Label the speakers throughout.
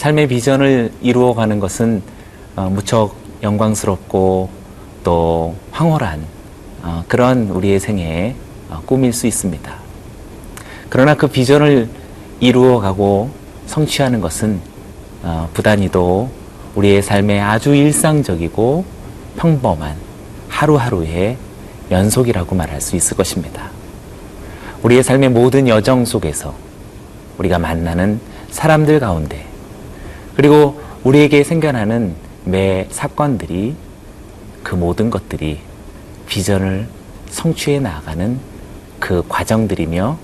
Speaker 1: 삶의 비전을 이루어가는 것은 무척 영광스럽고 또 황홀한 그런 우리의 생애의 꿈일 수 있습니다. 그러나 그 비전을 이루어가고 성취하는 것은 부단히도 우리의 삶의 아주 일상적이고 평범한 하루하루의 연속이라고 말할 수 있을 것입니다. 우리의 삶의 모든 여정 속에서 우리가 만나는 사람들 가운데, 그리고 우리에게 생겨나는 매 사건들이, 그 모든 것들이 비전을 성취해 나아가는 그 과정들이며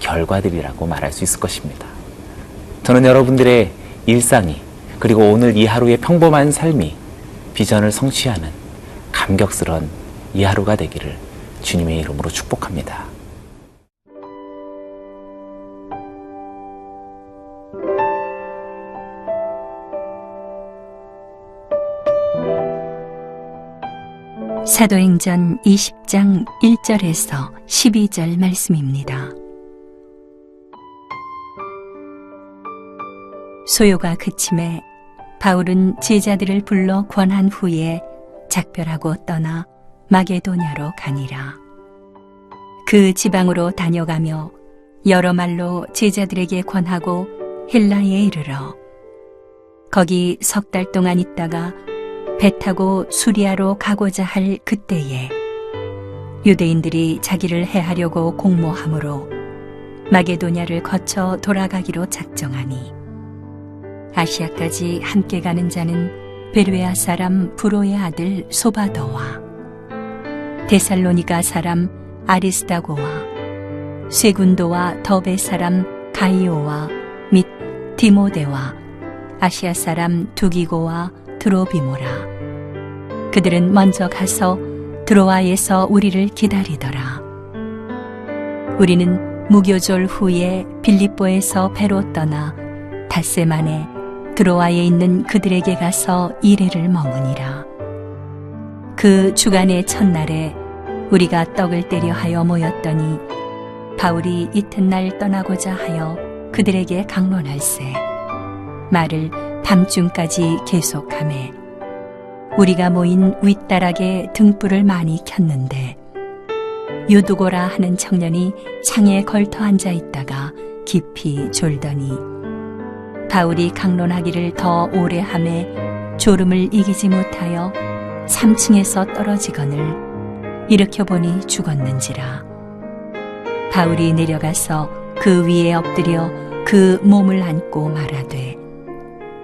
Speaker 1: 결과들이라고 말할 수 있을 것입니다. 저는 여러분들의 일상이, 그리고 오늘 이 하루의 평범한 삶이 비전을 성취하는 감격스러운 이 하루가 되기를 주님의 이름으로 축복합니다.
Speaker 2: 사도행전 20장 1절에서 12절 말씀입니다. 소요가 그침에 바울은 제자들을 불러 권한 후에 작별하고 떠나 마게도냐로 가니라. 그 지방으로 다녀가며 여러 말로 제자들에게 권하고 헬라에 이르러 거기 석 달 동안 있다가 배 타고 수리아로 가고자 할 그때에 유대인들이 자기를 해하려고 공모하므로 마게도냐를 거쳐 돌아가기로 작정하니 아시아까지 함께 가는 자는 베르웨아 사람 브로의 아들 소바더와 데살로니가 사람 아리스다고와 쇠군도와 더베 사람 가이오와 및 디모데와 아시아 사람 두기고와 드로비모라. 그들은 먼저 가서 드로아에서 우리를 기다리더라. 우리는 무교절 후에 빌립보에서 배로 떠나 닷새 만에 드로아에 있는 그들에게 가서 이레를 머무니라. 그 주간의 첫날에 우리가 떡을 떼려 하여 모였더니 바울이 이튿날 떠나고자 하여 그들에게 강론할세 말을 밤중까지 계속하매 우리가 모인 윗다락에 등불을 많이 켰는데 유두고라 하는 청년이 창에 걸터 앉아 있다가 깊이 졸더니 바울이 강론하기를 더 오래 하매 졸음을 이기지 못하여 3층에서 떨어지거늘 일으켜 보니 죽었는지라. 바울이 내려가서 그 위에 엎드려 그 몸을 안고 말하되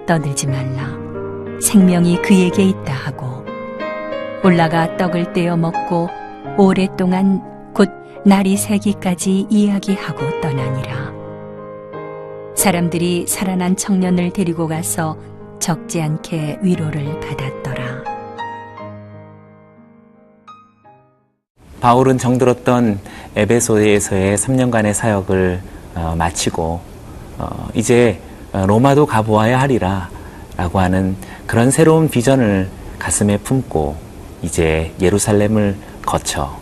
Speaker 2: 떠들지 말라, 생명이 그에게 있다 하고 올라가 떡을 떼어 먹고 오랫동안 곧 날이 새기까지 이야기하고 떠나니라. 사람들이 살아난 청년을 데리고 가서 적지 않게 위로를 받았더라.
Speaker 1: 바울은 정들었던 에베소에서의 3년간의 사역을 마치고 이제 로마도 가보아야 하리라 라고 하는 그런 새로운 비전을 가슴에 품고 이제 예루살렘을 거쳐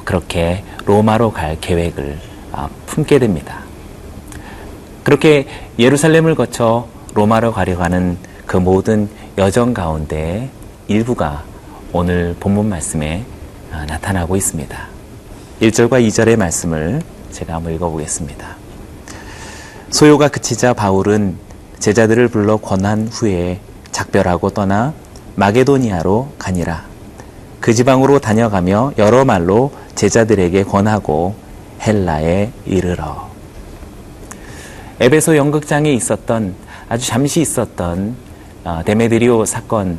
Speaker 1: 그렇게 로마로 갈 계획을 품게 됩니다. 그렇게 예루살렘을 거쳐 로마로 가려고 하는 그 모든 여정 가운데 일부가 오늘 본문 말씀에 나타나고 있습니다. 1절과 2절의 말씀을 제가 한번 읽어보겠습니다. 소요가 그치자 바울은 제자들을 불러 권한 후에 작별하고 떠나 마게도니아로 가니라. 그 지방으로 다녀가며 여러 말로 제자들에게 권하고 헬라에 이르러. 에베소 연극장에 있었던, 아주 잠시 있었던 데메드리오 사건,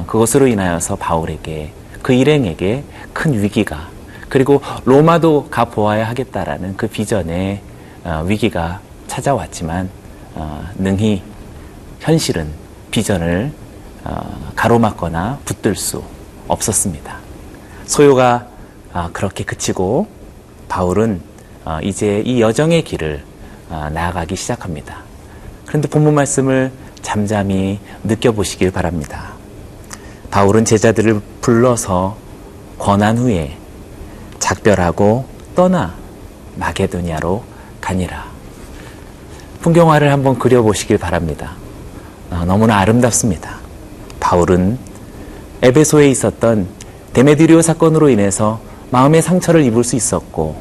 Speaker 1: 그것으로 인하여서 바울에게, 그 일행에게 큰 위기가, 그리고 로마도 가보아야 하겠다라는 그 비전의 위기가 찾아왔지만 능히 현실은 비전을 가로막거나 붙들 수 없었습니다. 소요가 그렇게 그치고 바울은 이제 이 여정의 길을 나아가기 시작합니다. 그런데 본문 말씀을 잠잠히 느껴보시길 바랍니다. 바울은 제자들을 불러서 권한 후에 작별하고 떠나 마게도냐로 가니라. 풍경화를 한번 그려보시길 바랍니다. 너무나 아름답습니다. 바울은 에베소에 있었던 데메드리오 사건으로 인해서 마음의 상처를 입을 수 있었고,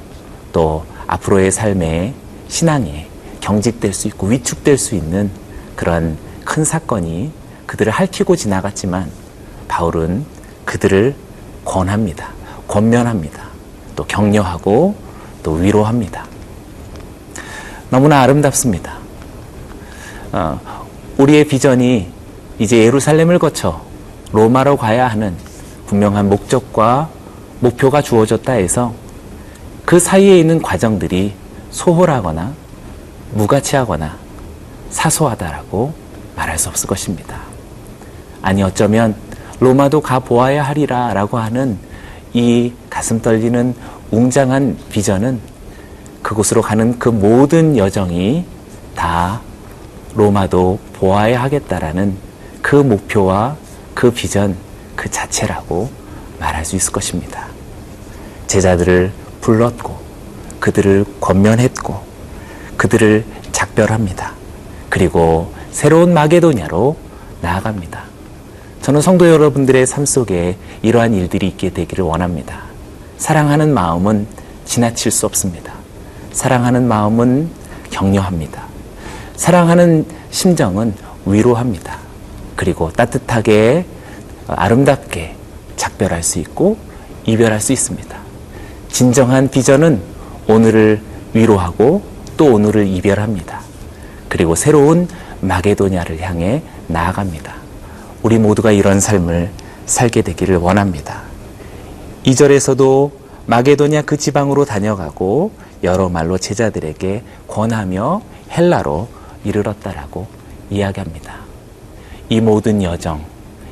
Speaker 1: 또 앞으로의 삶에 신앙에 경직될 수 있고 위축될 수 있는 그런 큰 사건이 그들을 핥히고 지나갔지만, 바울은 그들을 권합니다. 권면합니다. 또 격려하고 또 위로합니다. 너무나 아름답습니다. 우리의 비전이 이제 예루살렘을 거쳐 로마로 가야 하는 분명한 목적과 목표가 주어졌다 해서 그 사이에 있는 과정들이 소홀하거나 무가치하거나 사소하다라고 말할 수 없을 것입니다. 아니, 어쩌면 로마도 가보아야 하리라 라고 하는 이 가슴 떨리는 웅장한 비전은, 그곳으로 가는 그 모든 여정이 다 로마도 보아야 하겠다라는 그 목표와 그 비전 그 자체라고 말할 수 있을 것입니다. 제자들을 불렀고 그들을 권면했고 그들을 작별합니다. 그리고 새로운 마게도냐로 나아갑니다. 저는 성도 여러분들의 삶 속에 이러한 일들이 있게 되기를 원합니다. 사랑하는 마음은 지나칠 수 없습니다. 사랑하는 마음은 격려합니다. 사랑하는 심정은 위로합니다. 그리고 따뜻하게 아름답게 작별할 수 있고 이별할 수 있습니다. 진정한 비전은 오늘을 위로하고 또 오늘을 이별합니다. 그리고 새로운 마게도냐를 향해 나아갑니다. 우리 모두가 이런 삶을 살게 되기를 원합니다. 2절에서도 마게도냐 그 지방으로 다녀가고 여러 말로 제자들에게 권하며 헬라로 이르렀다라고 이야기합니다. 이 모든 여정,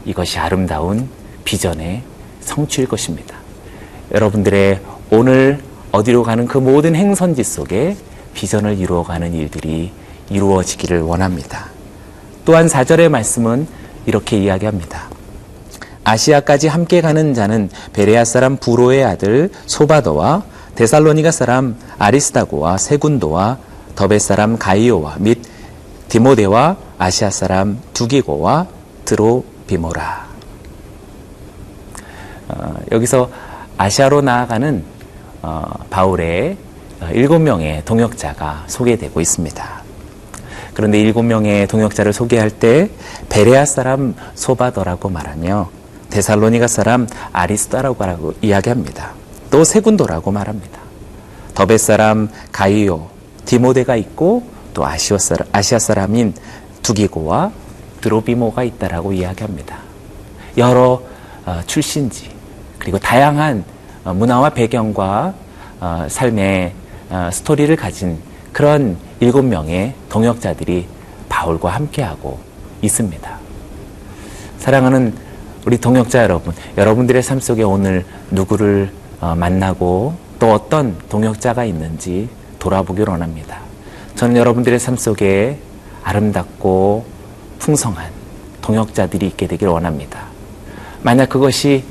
Speaker 1: 이것이 아름다운 비전의 성취일 것입니다. 여러분들의 오늘 어디로 가는 그 모든 행선지 속에 비전을 이루어가는 일들이 이루어지기를 원합니다. 또한 4절의 말씀은 이렇게 이야기합니다. 아시아까지 함께 가는 자는 베레아 사람 부로의 아들 소바더와 데살로니가 사람 아리스다고와 세군도와 더베 사람 가이오와 및 디모데와 아시아 사람 두기고와 드로비모라. 여기서 아시아로 나아가는 바울의 7명의 동역자가 소개되고 있습니다. 그런데 7명의 동역자를 소개할 때 베레아 사람 소바더라고 말하며 데살로니가 사람 아리스다라고 이야기합니다. 또 세군도라고 말합니다. 더베 사람 가이오, 디모데가 있고 또 아시아 사람인 두기고와 드로비모가 있다라고 이야기합니다. 여러 출신지 그리고 다양한 문화와 배경과 삶의 스토리를 가진 그런 7명의 동역자들이 바울과 함께하고 있습니다. 사랑하는 우리 동역자 여러분, 여러분들의 삶 속에 오늘 누구를 만나고 또 어떤 동역자가 있는지 돌아보기를 원합니다. 저는 여러분들의 삶 속에 아름답고 풍성한 동역자들이 있게 되기를 원합니다. 만약 그것이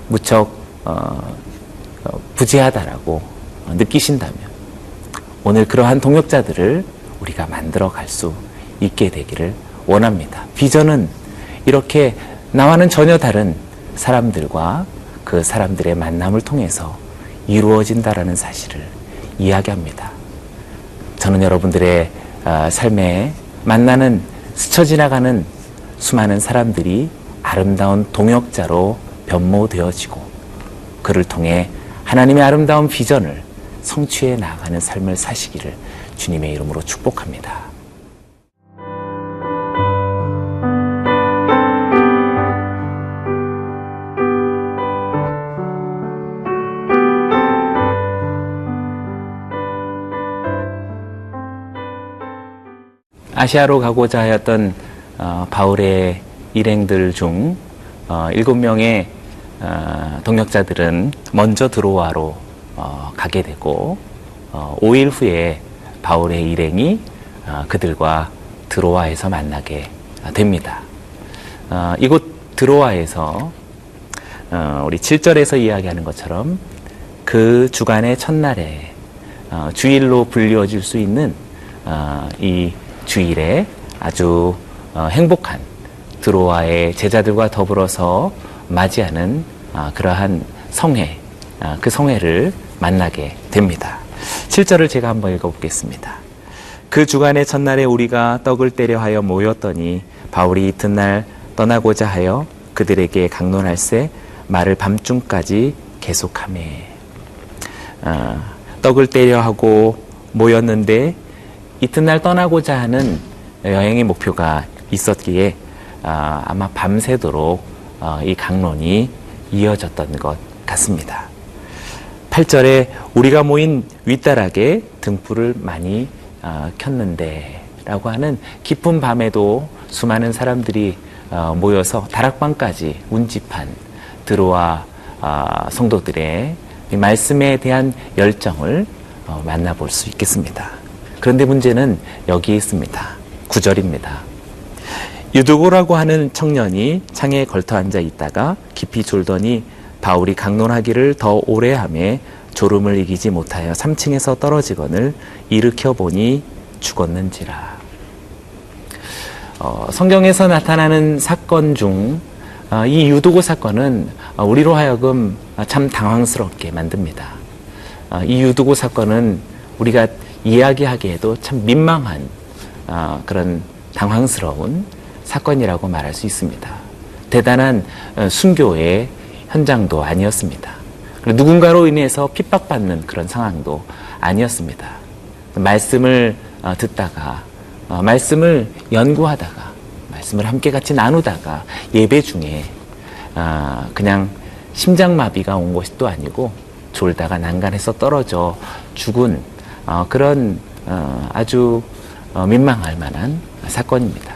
Speaker 1: 무척 부재하다라고 느끼신다면 오늘 그러한 동역자들을 우리가 만들어 갈 수 있게 되기를 원합니다. 비전은 이렇게 나와는 전혀 다른 사람들과 그 사람들의 만남을 통해서 이루어진다라는 사실을 이야기합니다. 저는 여러분들의 삶에 만나는 스쳐 지나가는 수많은 사람들이 아름다운 동역자로 변모되어지고 그를 통해 하나님의 아름다운 비전을 성취해 나가는 삶을 사시기를 주님의 이름으로 축복합니다. 아시아로 가고자 하였던 바울의 일행들 중 7명의 동역자들은 먼저 드로아로 가게 되고 5일 후에 바울의 일행이 그들과 드로아에서 만나게 됩니다. 이곳 드로아에서 우리 7절에서 이야기하는 것처럼 그 주간의 첫날에 주일로 불리워질 수 있는 이 주일에 아주 행복한 드로아의 제자들과 더불어서 맞이하는 그러한 성회, 그 성회를 만나게 됩니다. 7절을 제가 한번 읽어보겠습니다. 그 주간의 첫날에 우리가 떡을 떼려 하여 모였더니 바울이 이튿날 떠나고자 하여 그들에게 강론할세 말을 밤중까지 계속하매. 떡을 떼려 하고 모였는데 이튿날 떠나고자 하는 여행의 목표가 있었기에 아마 밤새도록 이 강론이 이어졌던 것 같습니다. 8절에 우리가 모인 윗다락에 등불을 많이 켰는데 라고 하는 깊은 밤에도 수많은 사람들이 모여서 다락방까지 운집한 드로아 성도들의 이 말씀에 대한 열정을 만나볼 수 있겠습니다. 그런데 문제는 여기에 있습니다. 9절입니다. 유두고라고 하는 청년이 창에 걸터 앉아 있다가 깊이 졸더니 바울이 강론하기를 더 오래 하며 졸음을 이기지 못하여 3층에서 떨어지거늘 일으켜 보니 죽었는지라. 성경에서 나타나는 사건 중 이 유두고 사건은 우리로 하여금 참 당황스럽게 만듭니다. 이 유두고 사건은 우리가 이야기하기에도 참 민망한 그런 당황스러운 사건이라고 말할 수 있습니다. 대단한 순교의 현장도 아니었습니다. 누군가로 인해서 핍박받는 그런 상황도 아니었습니다. 말씀을 듣다가 말씀을 연구하다가 말씀을 함께 같이 나누다가 예배 중에 그냥 심장마비가 온 것이 또 아니고 졸다가 난간에서 떨어져 죽은 그런 아주 민망할 만한 사건입니다.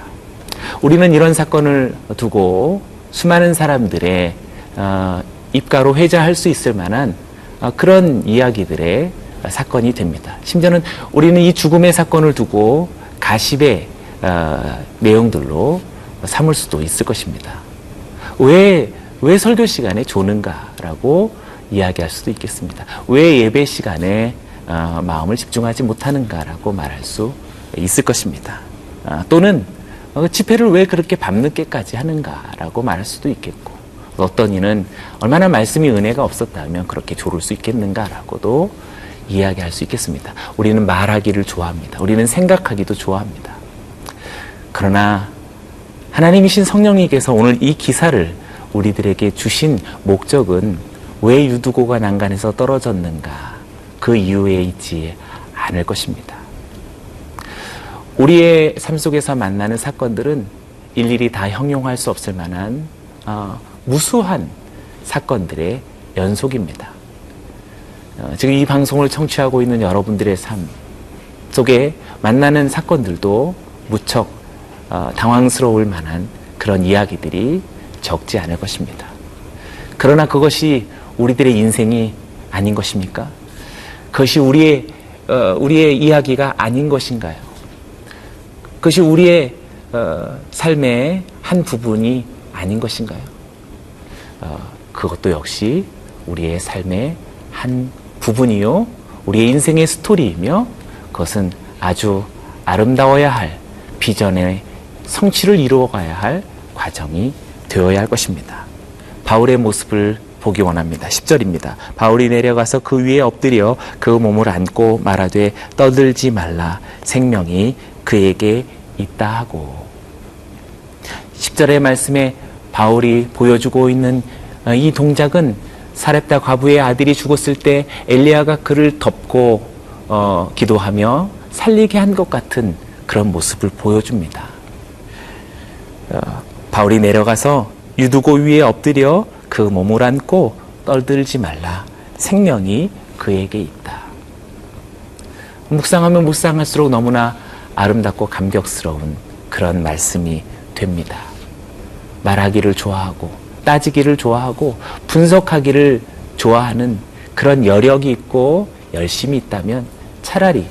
Speaker 1: 우리는 이런 사건을 두고 수많은 사람들의 입가로 회자할 수 있을 만한 그런 이야기들의 사건이 됩니다. 심지어는 우리는 이 죽음의 사건을 두고 가십의 내용들로 삼을 수도 있을 것입니다. 왜 설교 시간에 조는가라고 이야기할 수도 있겠습니다. 왜 예배 시간에 마음을 집중하지 못하는가라고 말할 수 있을 것입니다. 또는 집회를 왜 그렇게 밤늦게까지 하는가라고 말할 수도 있겠고, 어떤 이는 얼마나 말씀이 은혜가 없었다면 그렇게 조를 수 있겠는가라고도 이야기할 수 있겠습니다. 우리는 말하기를 좋아합니다. 우리는 생각하기도 좋아합니다. 그러나 하나님이신 성령님께서 오늘 이 기사를 우리들에게 주신 목적은 왜 유두고가 난간에서 떨어졌는가, 그 이유에 있지 않을 것입니다. 우리의 삶 속에서 만나는 사건들은 일일이 다 형용할 수 없을 만한 무수한 사건들의 연속입니다. 지금 이 방송을 청취하고 있는 여러분들의 삶 속에 만나는 사건들도 무척 당황스러울 만한 그런 이야기들이 적지 않을 것입니다. 그러나 그것이 우리들의 인생이 아닌 것입니까? 그것이 우리의 이야기가 아닌 것인가요? 그것이 우리의 삶의 한 부분이 아닌 것인가요? 그것도 역시 우리의 삶의 한 부분이요, 우리의 인생의 스토리이며, 그것은 아주 아름다워야 할 비전의 성취를 이루어가야 할 과정이 되어야 할 것입니다. 바울의 모습을 보기 원합니다. 10절입니다. 바울이 내려가서 그 위에 엎드려 그 몸을 안고 말하되 떠들지 말라, 생명이 그에게 있다 하고. 10절의 말씀에 바울이 보여주고 있는 이 동작은 사렙다 과부의 아들이 죽었을 때 엘리야가 그를 덮고 기도하며 살리게 한 것 같은 그런 모습을 보여줍니다. 바울이 내려가서 유두고 위에 엎드려 그 몸을 안고 떨들지 말라, 생명이 그에게 있다. 묵상하면 묵상할수록 너무나 아름답고 감격스러운 그런 말씀이 됩니다. 말하기를 좋아하고 따지기를 좋아하고 분석하기를 좋아하는 그런 여력이 있고 열심이 있다면 차라리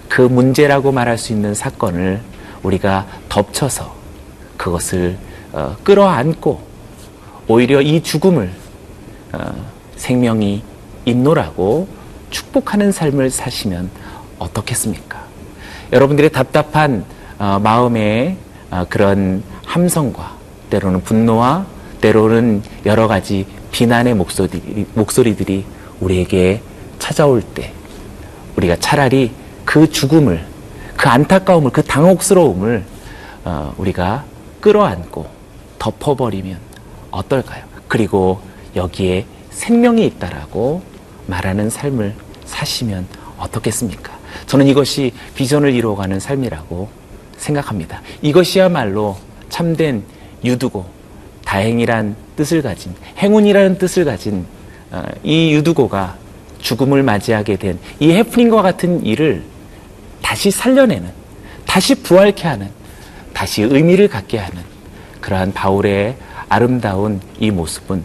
Speaker 1: 그 문제라고 말할 수 있는 사건을 우리가 덮쳐서 그것을 끌어안고 오히려 이 죽음을 생명이 있노라고 축복하는 삶을 사시면 어떻겠습니까? 여러분들의 답답한 마음에 그런 함성과 때로는 분노와 때로는 여러 가지 비난의 목소리들이 우리에게 찾아올 때 우리가 차라리 그 죽음을, 그 안타까움을, 그 당혹스러움을 우리가 끌어안고 덮어버리면 어떨까요? 그리고 여기에 생명이 있다라고 말하는 삶을 사시면 어떻겠습니까? 저는 이것이 비전을 이루어가는 삶이라고 생각합니다. 이것이야말로 참된 유두고, 다행이란 뜻을 가진, 행운이라는 뜻을 가진 이 유두고가 죽음을 맞이하게 된 이 해프닝과 같은 일을 다시 살려내는, 다시 부활케 하는, 다시 의미를 갖게 하는 그러한 바울의 아름다운 이 모습은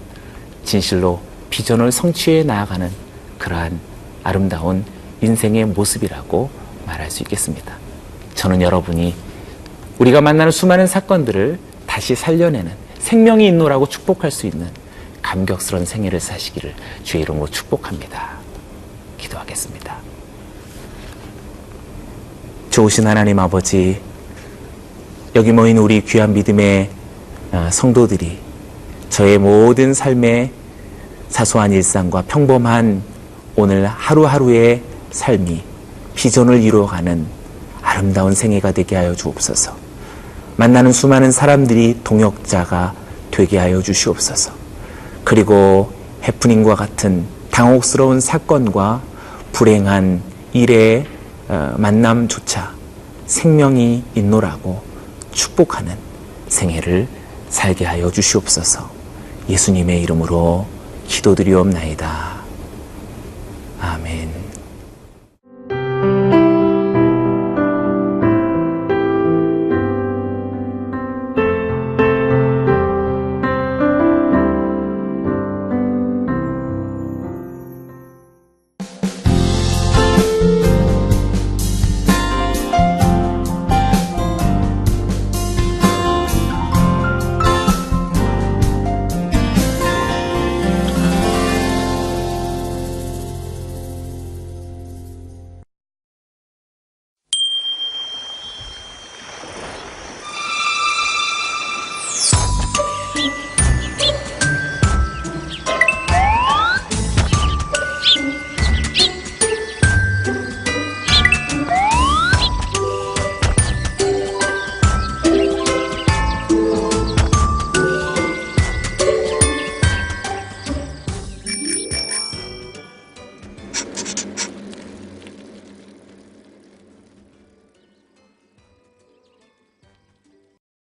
Speaker 1: 진실로 비전을 성취해 나아가는 그러한 아름다운 인생의 모습이라고 말할 수 있겠습니다. 저는 여러분이 우리가 만나는 수많은 사건들을 다시 살려내는, 생명이 있노라고 축복할 수 있는 감격스러운 생애를 사시기를 주의 이름으로 축복합니다. 기도하겠습니다. 좋으신 하나님 아버지, 여기 모인 우리 귀한 믿음의 성도들이 저의 모든 삶의 사소한 일상과 평범한 오늘 하루하루의 삶이 비전을 이루어가는 아름다운 생애가 되게 하여 주옵소서. 만나는 수많은 사람들이 동역자가 되게 하여 주시옵소서. 그리고 해프닝과 같은 당혹스러운 사건과 불행한 일의 만남조차 생명이 있노라고 축복하는 생애를 살게 하여 주시옵소서. 예수님의 이름으로 기도드리옵나이다.